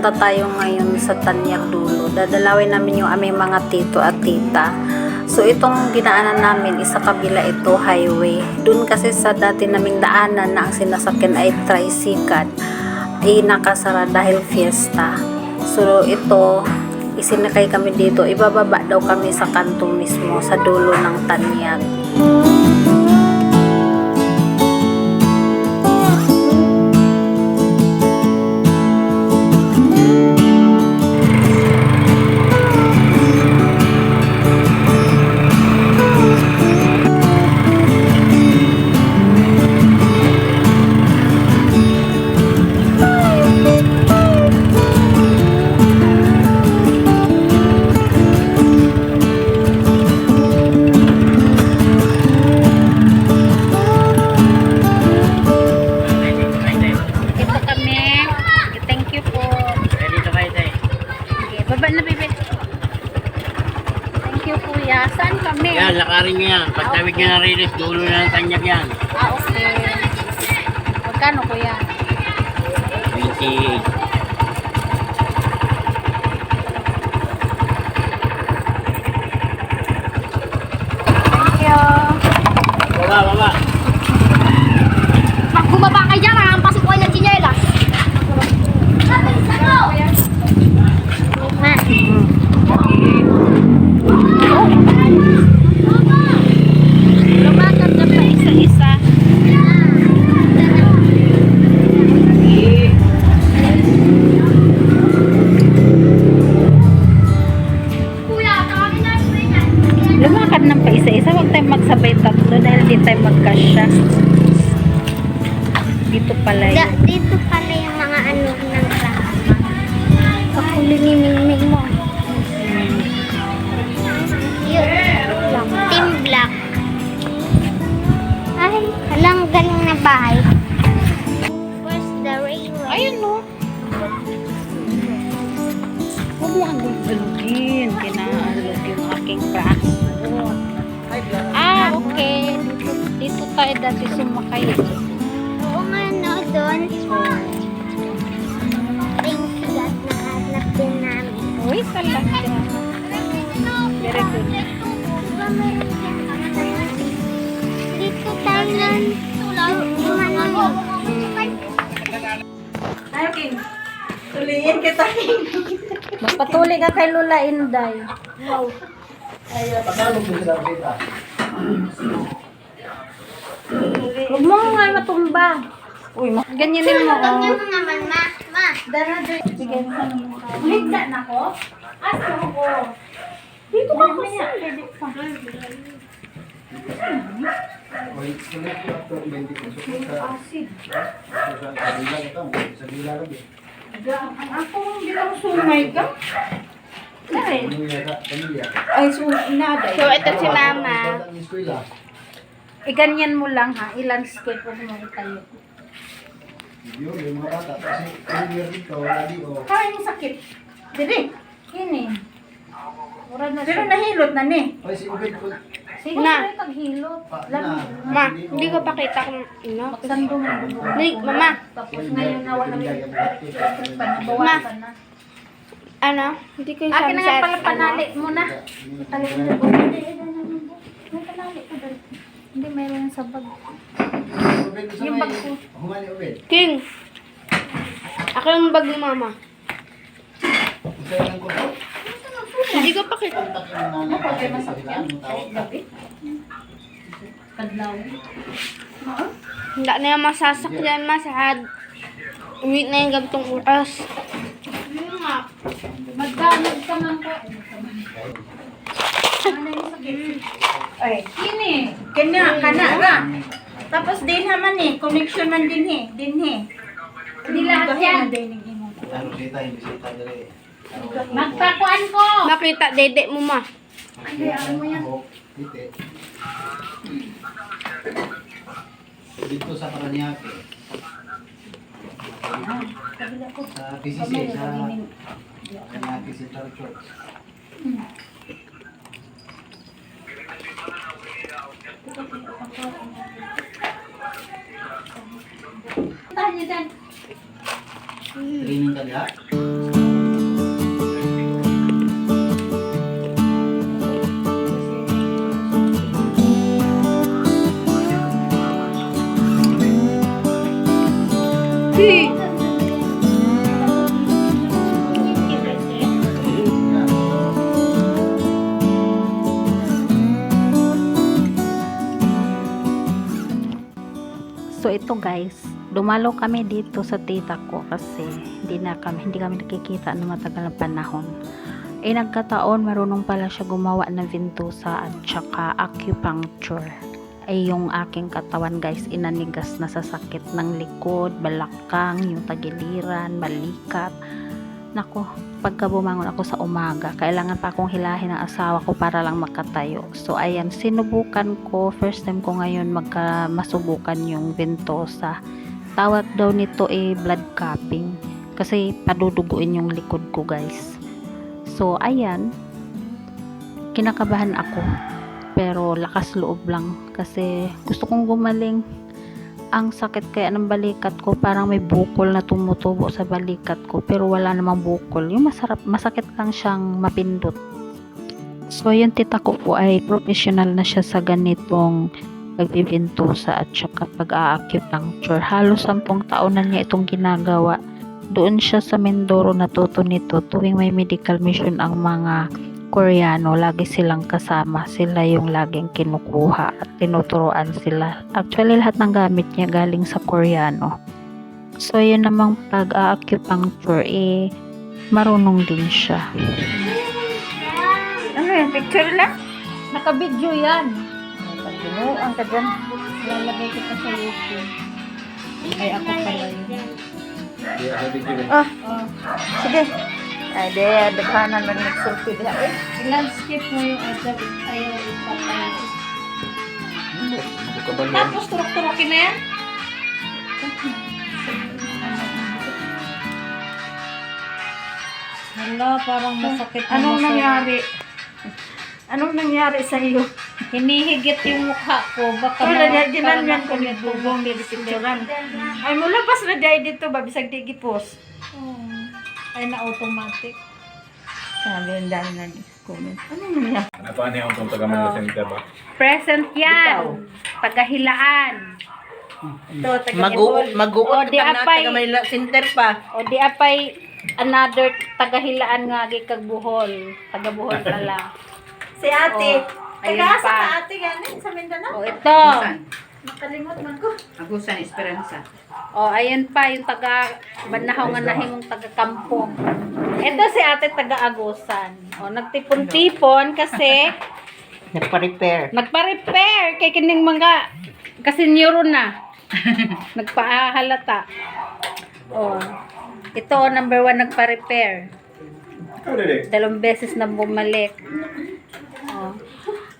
pupunta tayo ngayon sa Tanyag Dulo. Dadalawin namin yung aming mga tito at tita. So itong dinaanan namin is sa kabila ito highway. Doon kasi sa dati naming daanan na ang sinasakyan ay tricycle ay nakasara dahil fiesta. So ito, isinakay kami dito. Ibababa daw kami sa kanto mismo sa dulo ng Tanyag. Saan kami? Yan, lakarin nyo yan. Pagtawid nyo na rilis, dulo na ng Tanyag yan. Ah, okay. Magkano kuya? 28. Thank you. Baba. Pag bumaba ka dyan, pasok ko ng chinelas. Lumakad na pa isa-isa. Lumakad na pa isa-isa. Huwag tayong magsabay tatlo dahil di tayo magkasya. Dito pala yun. Dito pala yung mga ano ng drama. Kakuli ni Mingming mo. Yun. Team Black. Ay, alang galing na bahay. Where's the railroad? Ayun no. Huwag mo kang gulugin. Kinaalog yung aking craft. Ah, okay. Dito tayo dati sumakay. Oo nga, no, doon. Ring sigat na hanap din namin. Uy, talaga. Very good. Diba meron din dito tayo nun. Yung ano. Tuliin kita. Magpatuloy ka kay Lola Inday. Wow. Huwag mo nga matumba. Uy, ganyanin mo. Ganyan mo naman, ma. Ma. Sige, higda na ko. Aso ko. Dito ka kasi. Ako hindi lang sungay ka. Ay, sungay. So, ito si mama. Ganyan mo lang ha. I-landscape mo tayo. Kaya yung sakit. Dili. Kini. Pero nahilot na ni. Sige, Na. na. Taghilot. Ma, hindi ko pakita kung ino. Magsando mo. Mama. Tapos ngayon na wala Ma. bawasan na. Ano? Hindi ko Akin na nga pala ano? panali mo na. Panali mo na. May panali ko dali. Hindi, mayroon sa bag. Yung bag ko. King. Ako yung bag ni mama. Hindi ko pakita. Ano pa kayo masakyan? Gabi? Kadlaw. Hindi na yung masasakyan masahad. Uwi na yung gantong oras. Magdamag ka man ko. Ano yung sakit? Ay, kini. Kanya, kana ra. Tapos din naman eh. Connection man din eh. Hindi lahat yan. Magpakuan ko. Makita dede mo ma. Hindi, ano mo yan? Dito sa Paranaque. Sa PCC, sa Paranaque Central Church. Tahan niyo dyan. Training ka diha? ito guys, dumalo kami dito sa tita ko kasi hindi kami nakikita ng matagal na panahon. Nagkataon, marunong pala siya gumawa ng ventosa at saka acupuncture. Yung aking katawan guys, inanigas na sa sakit ng likod, balakang, yung tagiliran, balikat. Nako, pagka bumangon ako sa umaga, kailangan pa akong hilahin ng asawa ko para lang makatayo. So ayan, sinubukan ko, first time ko ngayon masubukan yung ventosa. Tawag daw nito blood cupping kasi paduduguin yung likod ko guys. So ayan, kinakabahan ako pero lakas loob lang kasi gusto kong gumaling. Ang sakit kaya ng balikat ko, parang may bukol na tumutubo sa balikat ko pero wala namang bukol, yung masakit lang siyang mapindot. So yung tita ko po ay professional na siya sa ganitong pagbibentosa at saka pag-a-acupuncture. Halos 10 taon na niya itong ginagawa. Doon siya sa Mindoro natuto nito. Tuwing may medical mission ang mga Koreano, lagi silang kasama. Sila yung laging kinukuha at tinuturuan sila. Actually, lahat ng gamit niya galing sa Koreano. So, yun namang pag-a-acupuncture, marunong din siya. Ano yan? Picture lang? Naka-video yan. Ang ka dyan. Lalagay kita sa YouTube. Ay, ako pala yun. Sige. Ay, dekanan lang nagsulpi diha. I-landscape mo yung adab. Ayaw ipatay. Tapos, turok-turokin na yan? Hala, parang masakit. Anong nangyari? Anong nangyari sa iyo? Hinihigit yung mukha ko. Baka Ginanyan ko ni Bugong di picturean. Ay mula pas na dahil dito ba bisag di gipos. ay na-automatic. Sabi ang dami na comment. Ano nangyari? Ano pa niya kung taga-Manila Center ba? Present yan. Pagkahilaan. Ito taga O, di apay. Manila Center pa. O di apay another tagahilaan nga kag Buhol. Taga Buhol pala. Si ate. Oh, ayun Taga sa pa. ate ganin sa Mindanao. O ito. Nakalimot man ko. Agusan Esperanza. O ayun pa yung taga Banahaw nga nahimong taga Kampong. Ito si ate taga Agusan. O nagtipon-tipon kasi nagpa-repair kay kining mga kasi neuro na. Nagpahalata. O ito number 1 nagpa-repair. 2 beses na bumalik. Oh.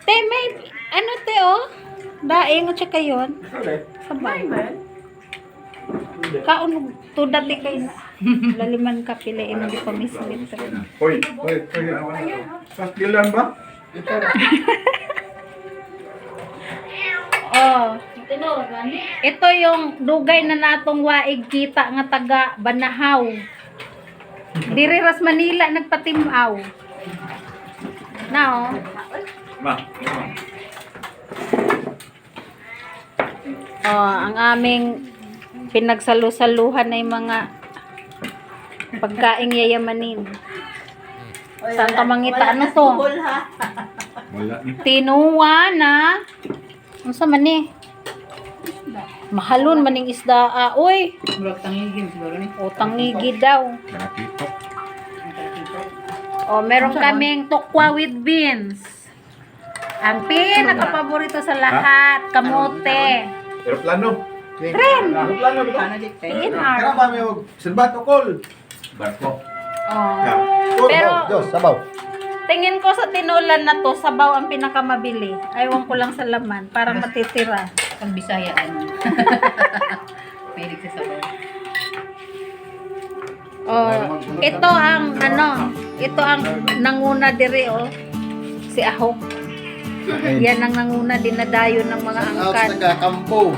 Te, may, ano te, oh? Daing, at saka yun. Sabay. Kaon, tudati kayo. Laliman ka, pilain mo di pa mislit. Hoy. Pastilan ba? Oh. Ito yung dugay na natong waig kita nga taga Banahaw. Diri ras Manila nagpatimaw. Now, Ma. ang aming pinagsalusaluhan na yung mga pagkaing yayamanin. Saan ka mangita? Ano to? Wala ni. Tinuwa na. Ano sa mani? Mahalon maning isda. Uy, Murag tangigin siguro ni. utang ngigi daw. Nakakito. O, meron kaming tokwa with beans. Ang pinakapaborito sa lahat, kamote. Aeroplano. Tren! Aeroplano ba? Kana di kay. PNR. Kaya ba may silbato call? Barko. Oh. Pero, Diyos, sabaw. tingin ko sa tinulan na to, sabaw ang pinakamabili. Aywan ko lang sa laman, para matitira. Pag Bisayaan. Pwede sa sabaw. Oh, ito ang ito ang nanguna dire si Ahok. Yan ang nanguna dinadayo ng mga Out angkan. sa kampo.